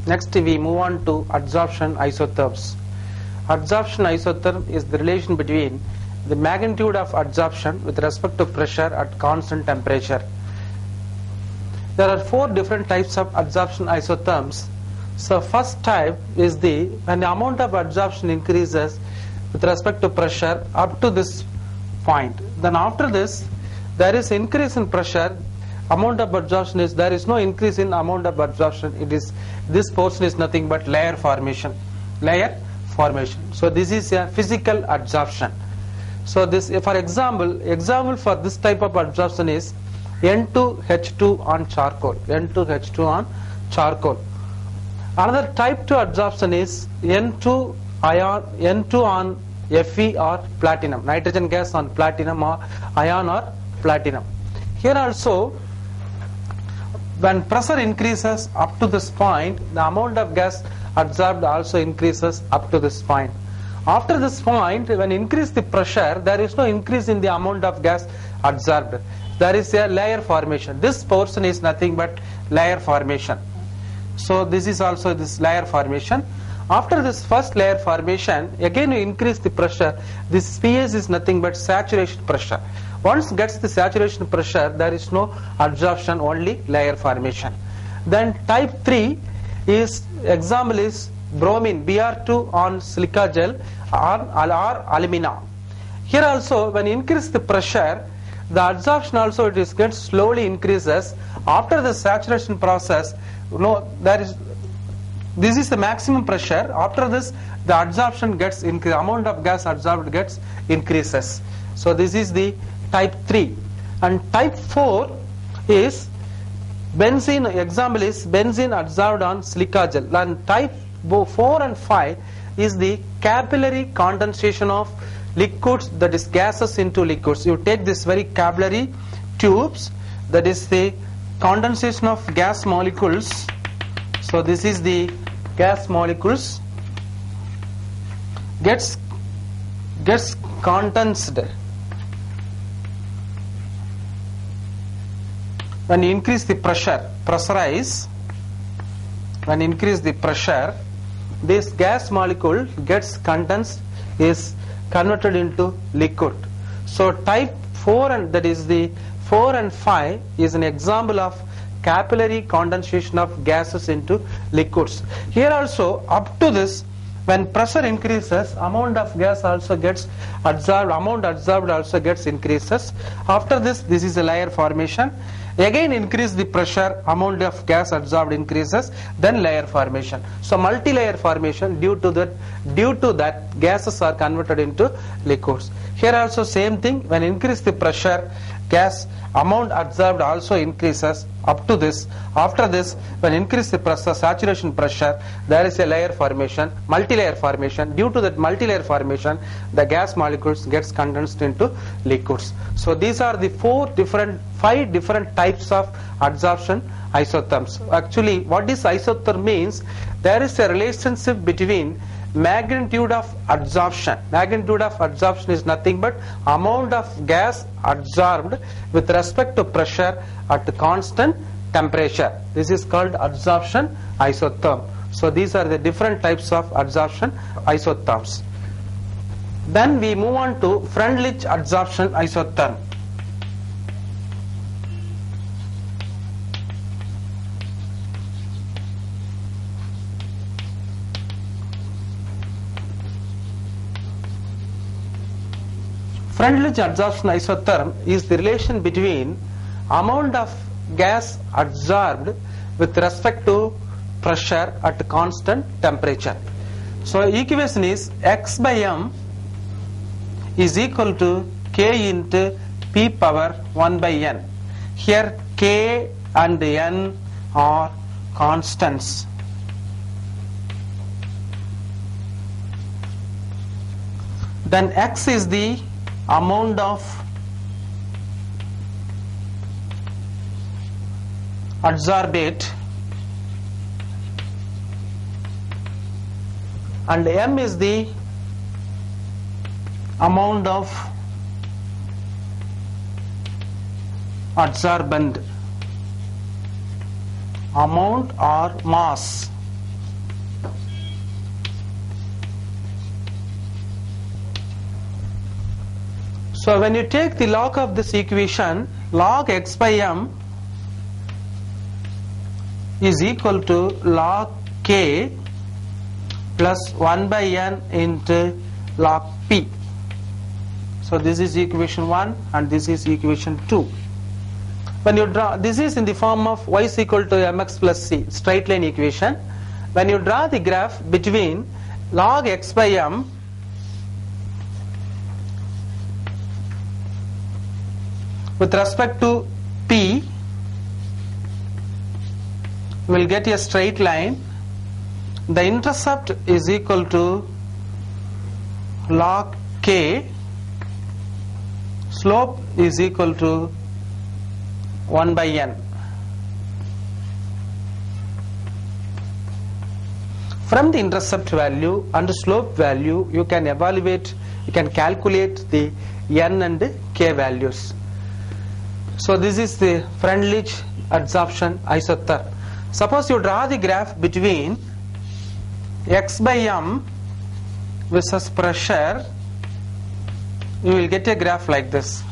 Next we move on to adsorption isotherms. Adsorption isotherm is the relation between the magnitude of adsorption with respect to pressure at constant temperature. There are 4 different types of adsorption isotherms. So first type is when the amount of adsorption increases with respect to pressure up to this point. Then after this there is increase in pressure, amount of adsorption is, there is no increase in amount of adsorption. It is, this portion is nothing but layer formation. So this is a physical adsorption. So this, for example for this type of adsorption is N2H2 on charcoal. N2H2 on charcoal. Another type 2 adsorption is N2 on Fe or platinum, nitrogen gas on platinum or ion or platinum. Here also, when pressure increases up to this point, the amount of gas adsorbed also increases up to this point. After this point, when increase the pressure, there is no increase in the amount of gas adsorbed. There is a layer formation. This portion is nothing but layer formation. So this is also this layer formation. After this first layer formation, again you increase the pressure. This PS is nothing but saturation pressure. Once gets the saturation pressure, there is no adsorption, only layer formation. Then type 3 is, example is bromine, Br2 on silica gel or alumina. Here also, when increase the pressure, the adsorption also it is gets slowly increases. After the saturation process, this is the maximum pressure. After this, the adsorption gets increased, amount of gas adsorbed gets increases. So this is the type 3. And type 4 is benzene, example is benzene adsorbed on silica gel. And type 4 and 5 is the capillary condensation of liquids, that is gases into liquids. You take this very capillary tubes, that is the condensation of gas molecules. So this is the gas molecules gets condensed. When you increase the pressure, when increase the pressure, this gas molecule gets condensed, is converted into liquid. So type 4 and that is the 4 and 5 is an example of capillary condensation of gases into liquids. Here also, up to this, when pressure increases, amount of gas also gets adsorbed, amount adsorbed also gets increases. After this, this is a layer formation. Again increase the pressure, amount of gas adsorbed increases, then layer formation. So multi-layer formation, due to that gases are converted into liquids. Here also same thing, when increase the pressure, gas amount adsorbed also increases up to this. After this, when increase the pressure, saturation pressure, there is a layer formation, multi-layer formation. Due to that multi-layer formation, the gas molecules gets condensed into liquids. So these are the 5 different types of adsorption isotherms. Actually, what this isotherm means, there is a relationship between magnitude of adsorption. Magnitude of adsorption is nothing but amount of gas adsorbed with respect to pressure at constant temperature. This is called adsorption isotherm. So these are the different types of adsorption isotherms. Then we move on to Frendlich adsorption isotherm. Frendlich adsorption isotherm is the relation between amount of gas adsorbed with respect to pressure at constant temperature. So equation is X by M is equal to K into P power 1 by N. Here K and N are constants. Then X is the amount of adsorbate and M is the amount of adsorbent, amount or mass So when you take the log of this equation, log x by m is equal to log k plus 1 by n into log p. So this is equation 1 and this is equation 2. When you draw, this is in the form of y is equal to mx plus c, straight line equation. When you draw the graph between log x by m with respect to p, we will get a straight line. The intercept is equal to log k, slope is equal to 1 by n. From the intercept value and slope value, you can evaluate, you can calculate the n and k values. So this is the Frendlich adsorption isotherm. Suppose you draw the graph between x by m versus pressure, you will get a graph like this.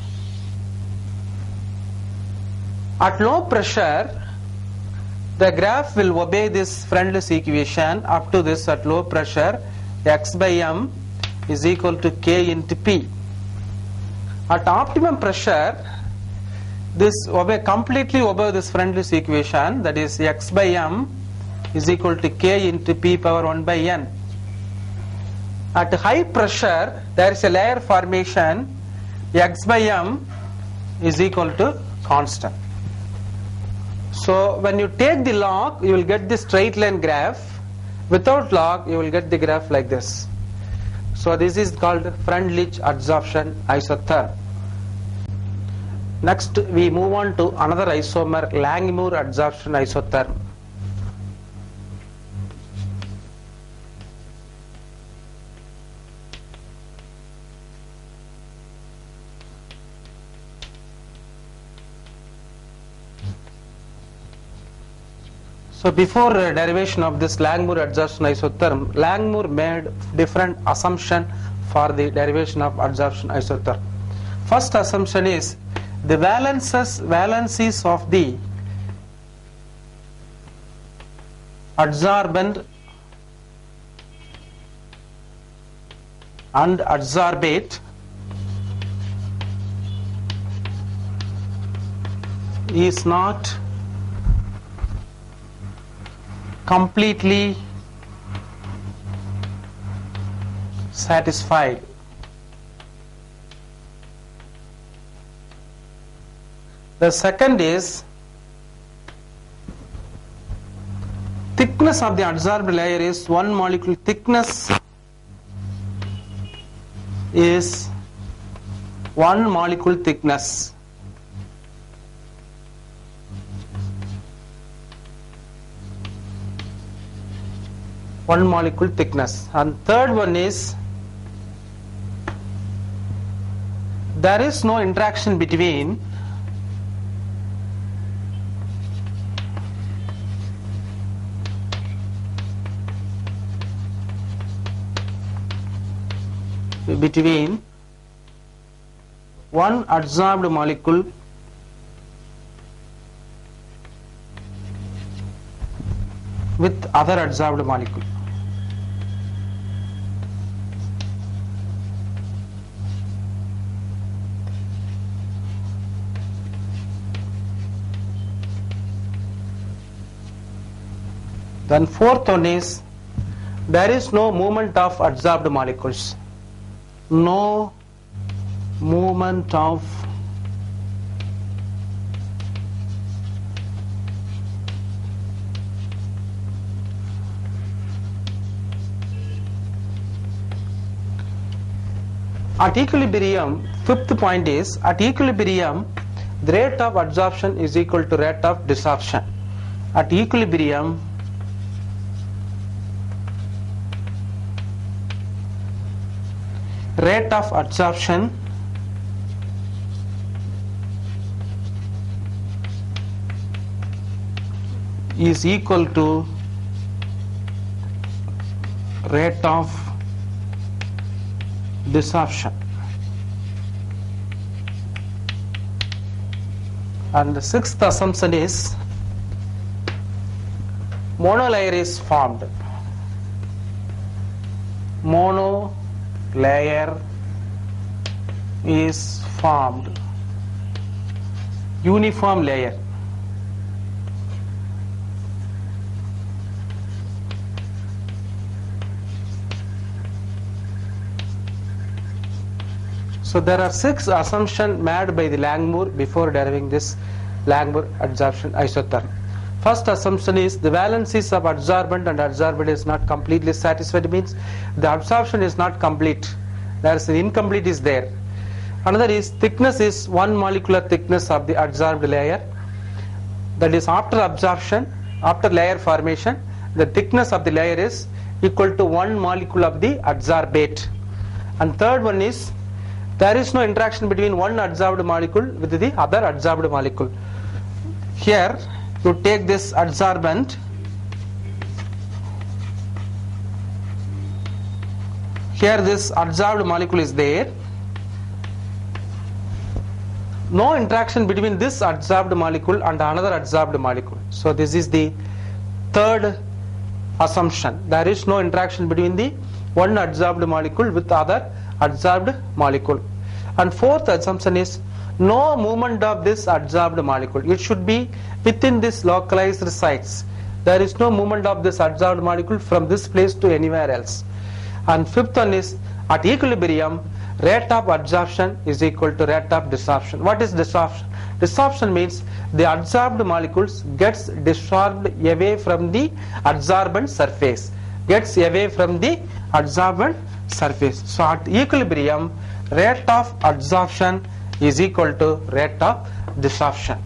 At low pressure, the graph will obey this Frendlich equation up to this. At low pressure, x by m is equal to k into p. At optimum pressure, this completely obey this Frendlich equation, that is x by m is equal to k into p power 1 by n. At high pressure, there is a layer formation, x by m is equal to constant. So when you take the log, you will get the straight line graph. Without log, you will get the graph like this. So this is called Frendlich adsorption isotherm. Next we move on to another isomer, Langmuir adsorption isotherm. So before derivation of this Langmuir adsorption isotherm, Langmuir made different assumption for the derivation of adsorption isotherm. First assumption is the valencies of the adsorbent and adsorbate is not completely satisfied. The second is thickness of the adsorbed layer is 1 molecule thickness is 1 molecule thickness. One molecule thickness. And third one is there is no interaction between one adsorbed molecule with other adsorbed molecule. Then fourth one is there is no movement of adsorbed molecules. No movement of at equilibrium. Fifth point is at equilibrium the rate of adsorption is equal to rate of desorption. At equilibrium rate of adsorption is equal to rate of desorption. And the sixth assumption is monolayer is formed. Monolayer is formed. Uniform layer. So there are 6 assumptions made by the Langmuir before deriving this Langmuir adsorption isotherm. First assumption is the valencies of adsorbent and adsorbate is not completely satisfied. It means the absorption is not complete. There is an incomplete is there. Another is thickness is 1 molecular thickness of the adsorbed layer. That is after absorption, after layer formation, the thickness of the layer is equal to 1 molecule of the adsorbate. And third one is there is no interaction between one adsorbed molecule with the other adsorbed molecule. Here you take this adsorbent, here this adsorbed molecule is there, no interaction between this adsorbed molecule and another adsorbed molecule. So this is the third assumption. There is no interaction between the one adsorbed molecule with the other adsorbed molecule. And fourth assumption is no movement of this adsorbed molecule. It should be within this localized sites. There is no movement of this adsorbed molecule from this place to anywhere else. And fifth one is at equilibrium, rate of adsorption is equal to rate of desorption. What is desorption? Desorption means the adsorbed molecules gets desorbed away from the adsorbent surface. Gets away from the adsorbent surface. So at equilibrium, rate of adsorption is equal to rate of desorption.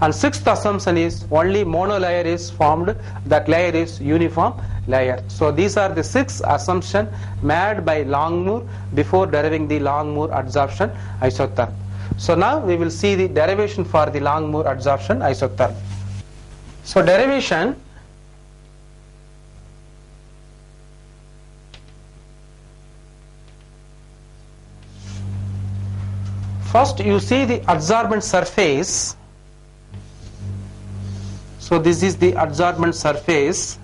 And sixth assumption is only monolayer is formed, that layer is uniform layer. So these are the 6 assumptions made by Langmuir before deriving the Langmuir adsorption isotherm. So now we will see the derivation for the Langmuir adsorption isotherm. So derivation, first you see the adsorbent surface. So this is the adsorbent surface.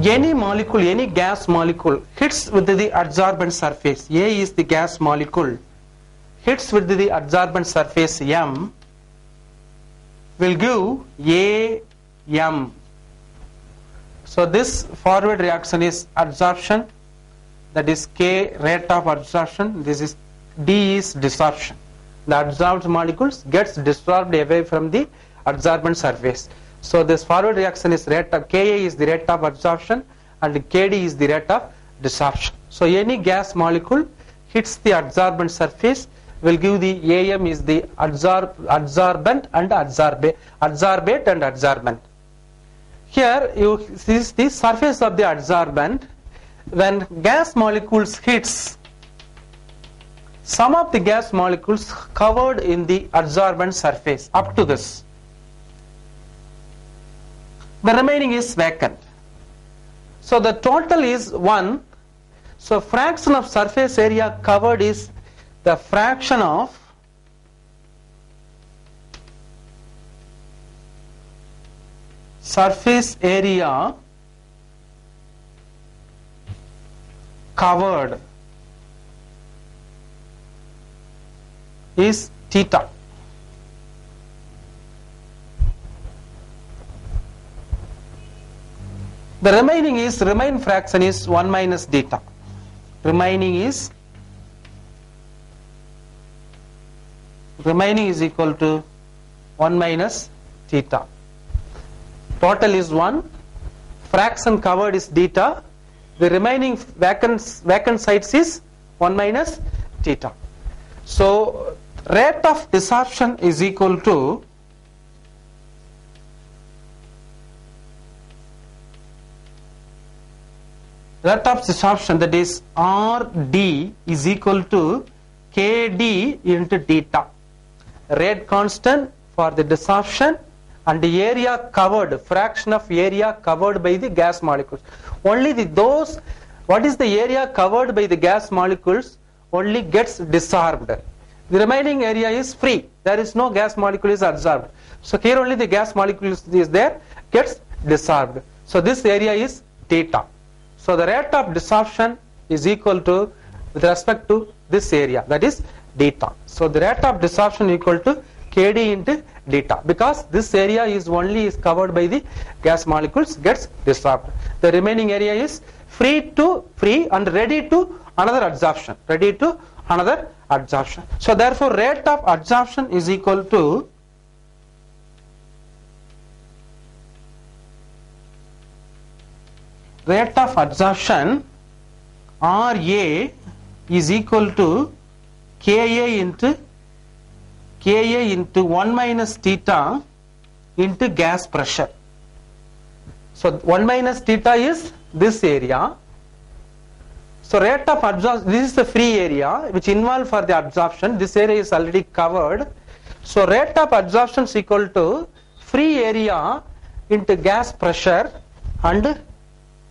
Any molecule, any gas molecule hits with the adsorbent surface. A is the gas molecule, hits with the adsorbent surface M, will give AM. So this forward reaction is adsorption, that is K rate of adsorption. This is D is desorption. The adsorbed molecules gets desorbed away from the adsorbent surface. So this forward reaction is rate of Ka is the rate of adsorption and Kd is the rate of desorption. So any gas molecule hits the adsorbent surface will give the AM is the adsorbent and adsorbate and adsorbent. Here you see the surface of the adsorbent. When gas molecules hits, some of the gas molecules covered in the adsorbent surface up to this. The remaining is vacant. So the total is 1. So fraction of surface area covered is the fraction of surface area covered is theta. The remaining fraction is 1 minus theta. Remaining is equal to 1 minus theta. Total is 1. Fraction covered is theta. The remaining vacant sites is 1 minus theta. So rate of desorption is equal to rate of desorption, that is RD is equal to KD into theta. Rate constant for the desorption and the area covered, fraction of area covered by the gas molecules. Only those, what is the area covered by the gas molecules only gets dissolved. The remaining area is free. There is no gas molecule is absorbed. So here only the gas molecule is there, gets dissolved. So this area is theta. So the rate of desorption is equal to, with respect to this area, that is theta. So the rate of desorption equal to Kd into theta, because this area is covered by the gas molecules, gets dissolved. The remaining area is free and ready to another absorption. So therefore rate of absorption is equal to rate of absorption Ra is equal to Ka into 1 minus theta into gas pressure. So 1 minus theta is this area. So rate of absorption, this is the free area which involved for the absorption. This area is already covered. So rate of absorption is equal to free area into gas pressure and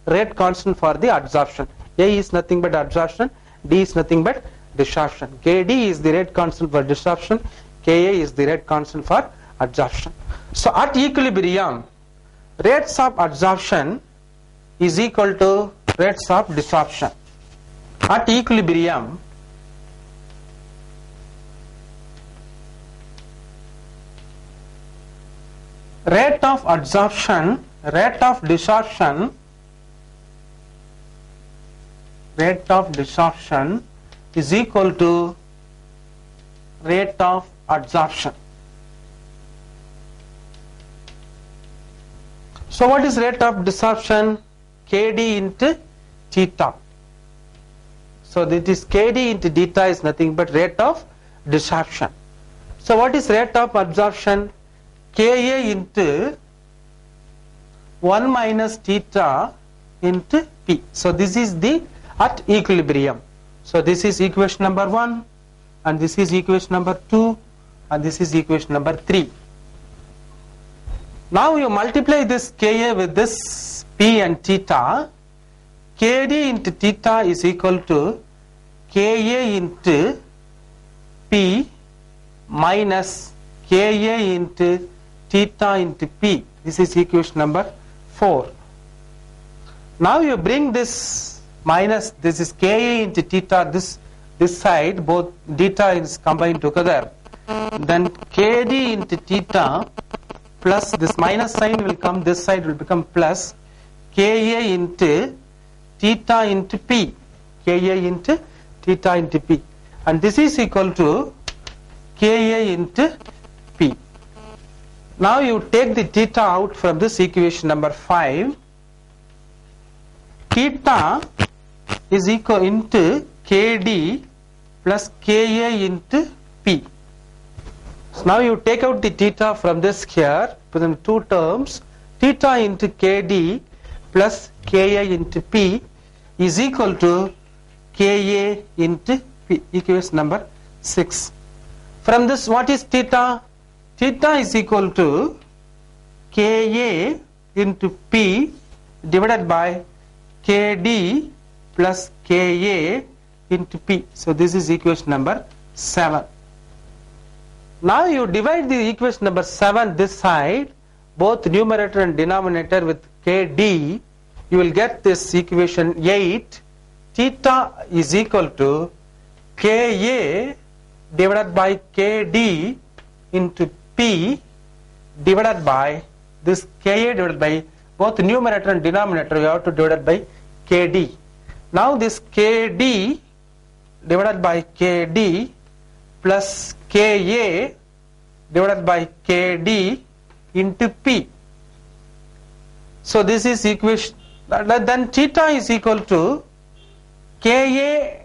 rate constant for the absorption. A is nothing but absorption, D is nothing but desorption. Kd is the rate constant for desorption, Ka is the rate constant for absorption. So at equilibrium, rates of absorption is equal to rates of desorption. At equilibrium, rate of absorption, rate of desorption is equal to rate of absorption. So what is rate of desorption? Kd into theta. So that is Kd into theta is nothing but rate of desorption. So what is rate of absorption? Ka into 1 minus theta into P. So this is the at equilibrium. So this is equation number 1, and this is equation number 2, and this is equation number 3. Now you multiply this Ka with this P and theta. Kd into theta is equal to Ka into P minus Ka into theta into P. This is equation number 4. Now you bring this minus, this is Ka into theta, this side, both theta is combined together. Then Kd into theta plus this minus sign will come, this side will become plus Ka into theta into P. Ka into theta into P. And this is equal to Ka into P. Now you take the theta out from this equation number 5. Theta is equal into Kd plus Ka into P. So now you take out the theta from this here, within two terms, theta into Kd plus Ka into P is equal to Ka into P, equation number 6. From this, what is theta? Theta is equal to Ka into P divided by Kd plus Ka into P. So this is equation number 7. Now you divide the equation number 7 this side, both numerator and denominator, with Kd. You will get this equation 8. Theta is equal to Ka divided by Kd into P divided by this Ka divided by both numerator and denominator. You have to divide by Kd. Now this Kd divided by Kd plus Ka divided by Kd into P. So this is equation. Then theta is equal to Ka.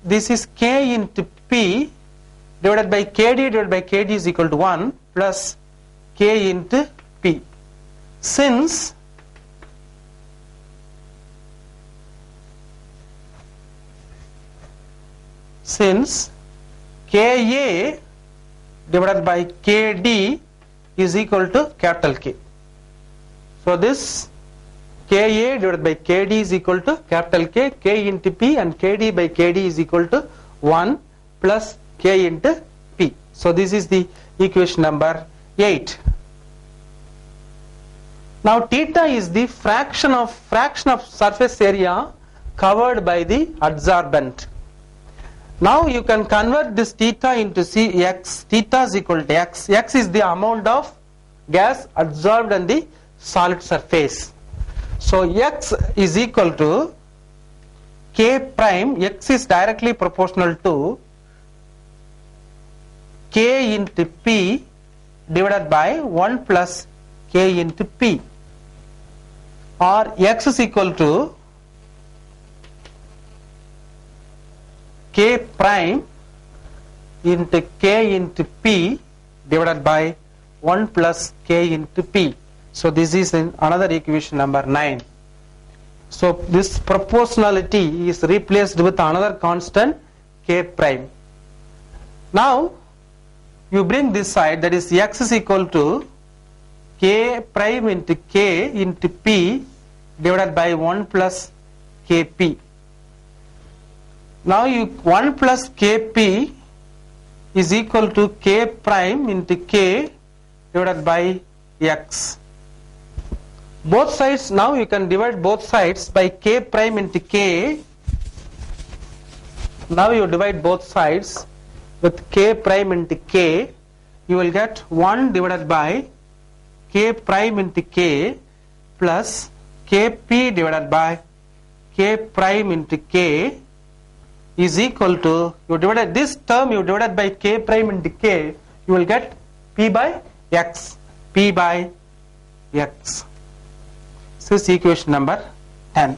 This is K into P divided by Kd divided by Kd is equal to 1 plus K into P. Since Ka divided by Kd is equal to capital K. So this Ka divided by Kd is equal to capital K, K into P, and Kd by Kd is equal to 1 plus K into P. So this is the equation number 8. Now theta is the fraction of surface area covered by the adsorbent. Now you can convert this theta into X. Theta is equal to X. X is the amount of gas adsorbed on the solid surface. So X is equal to K prime. X is directly proportional to K into P divided by 1 plus K into P, or X is equal to K prime into K into P divided by 1 plus K into P. So this is another equation number 9. So this proportionality is replaced with another constant K prime. Now you bring this side, that is X is equal to K prime into K into P divided by 1 plus Kp. Now 1 plus Kp is equal to K prime into K divided by X. Both sides, now you can divide both sides by K prime into K. Now you divide both sides with K prime into K. You will get 1 divided by K prime into K plus Kp divided by K prime into K is equal to, you divided this term, you divided by K prime into K, you will get P by X. P by X. This is equation number 10.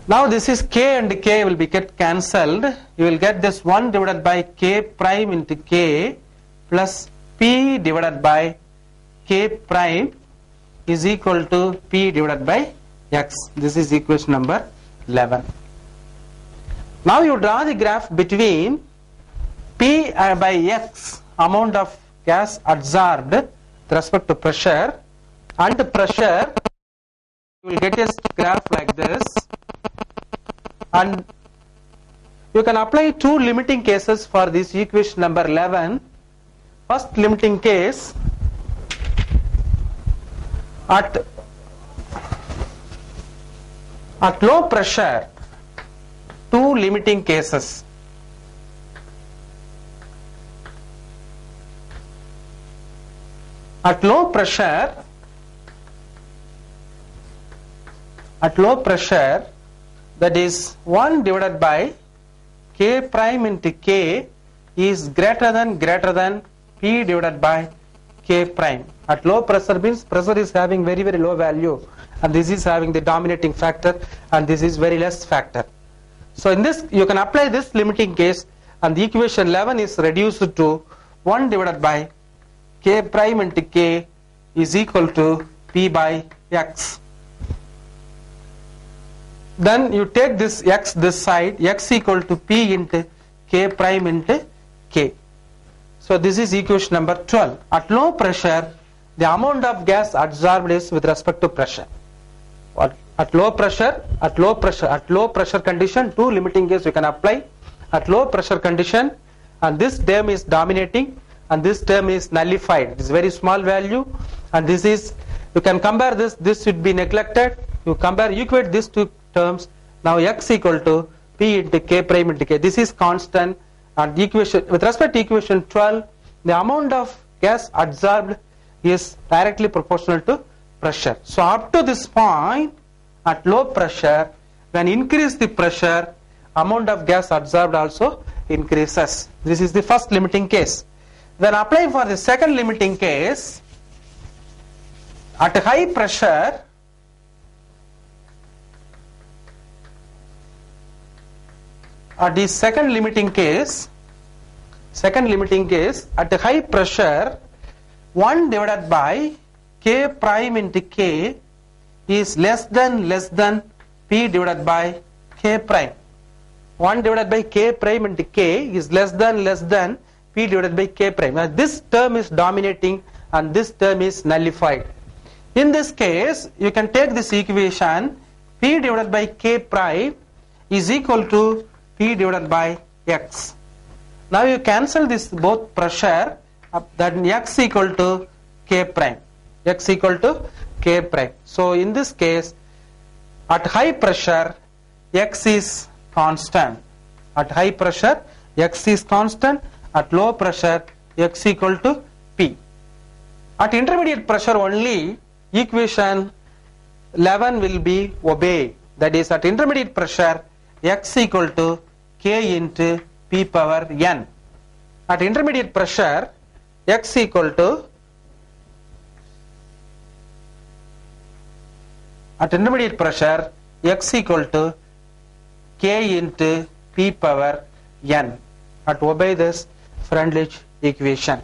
Now this is K and K will be get cancelled. You will get this 1 divided by K prime into K plus P divided by K prime is equal to P divided by X. This is equation number 11. Now you draw the graph between P by X, amount of gas adsorbed with respect to pressure, and pressure. You will get a graph like this, and you can apply two limiting cases for this equation number 11. First limiting case, at low pressure, two limiting cases. At low pressure, that is 1 divided by K prime into K is greater than P divided by K prime. At low pressure means pressure is having very low value, and this is having the dominating factor, and this is very less factor. So in this you can apply this limiting case, and the equation 11 is reduced to 1 divided by K prime into K is equal to P by X. Then you take this X this side, X equal to P into K prime into K. So this is equation number 12. At low pressure, the amount of gas adsorbed is with respect to pressure. At low pressure condition, two limiting cases you can apply. At low pressure condition, and this term is dominating and this term is nullified. It is very small value, and this is, you can compare this should be neglected. You equate these two terms. Now X equal to P into K prime into K. This is constant, and equation with respect to equation 12, the amount of gas adsorbed is directly proportional to pressure. So up to this point, at low pressure, when increase the pressure, amount of gas adsorbed also increases. This is the first limiting case. Then apply for the second limiting case. At high pressure, at the second limiting case, at high pressure, 1 divided by K prime into K is less than P divided by K prime. 1 divided by K prime into K is less than P P divided by K prime. Now this term is dominating and this term is nullified. In this case, you can take this equation, P divided by K prime is equal to P divided by X. Now you cancel this both pressure, that X equal to K prime. X equal to K prime. So in this case, at high pressure, X is constant. At high pressure, X is constant. At low pressure, X equal to P. At intermediate pressure only, equation 11 will be obeyed. That is, at intermediate pressure, X equal to K into P power N. At intermediate pressure, X equal to, at intermediate pressure, X equal to K into P power N. At obey this Frendlich equation.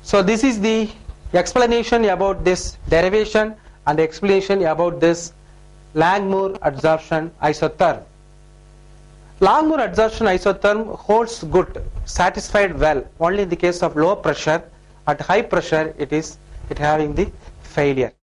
So this is the explanation about this derivation and explanation about this Langmuir adsorption isotherm. Langmuir adsorption isotherm holds good, satisfied well only in the case of low pressure. At high pressure it having the failure.